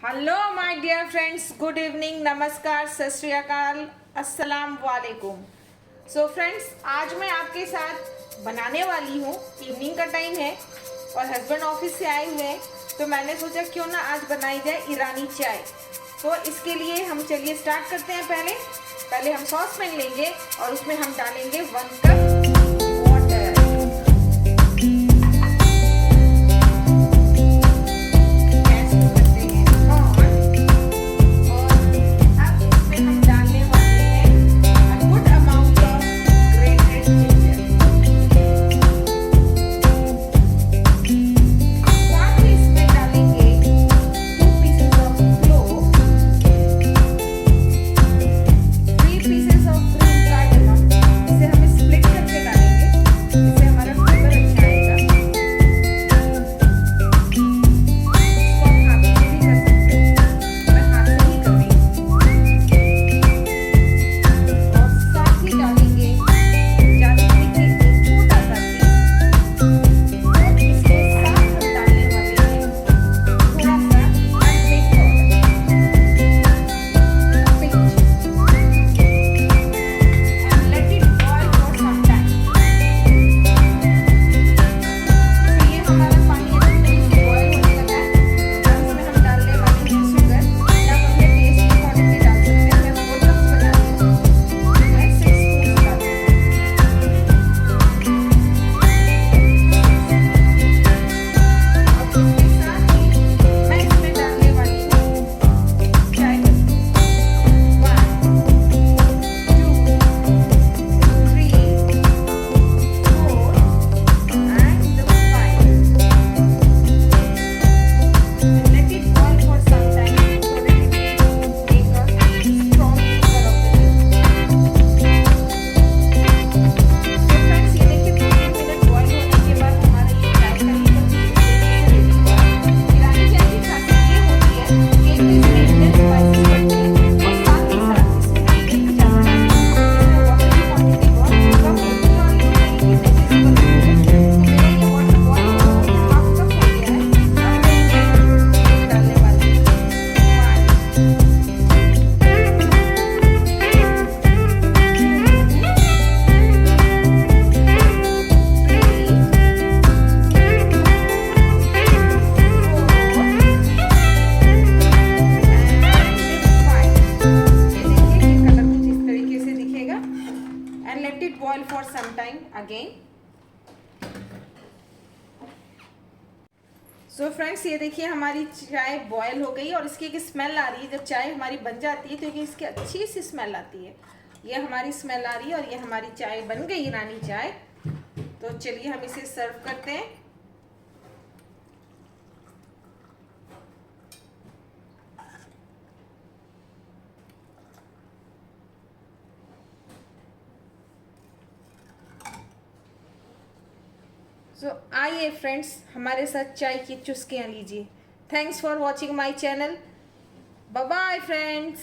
Hello my dear friends, good evening, नमस्कार, सत श्री अकाल, अस्सलाम वालेकुम। सो फ्रेंड्स, आज मैं आपके साथ बनाने वाली हूँ। इवनिंग का टाइम है और हस्बैंड ऑफिस से आए हुए हैं, तो मैंने सोचा क्यों ना आज बनाई जाए ईरानी चाय। तो इसके लिए हम चलिए स्टार्ट करते हैं। पहले हम सॉस पैन लेंगे और उसमें हम डालेंगे 1 cup water. Let it boil for some time again. So friends, ये देखिए हमारी चाय बॉयल हो गई और इसकी एक स्मेल आ रही है। जब चाय हमारी बन जाती है तो इसकी अच्छी सी स्मेल आती है। ये हमारी स्मेल आ रही है और ये हमारी चाय बन गई, ईरानी चाय। तो चलिए हम इसे सर्व करते हैं। आइए फ्रेंड्स, हमारे साथ चाय की चुस्कियाँ लीजिए। Thanks for watching my channel. Bye bye friends.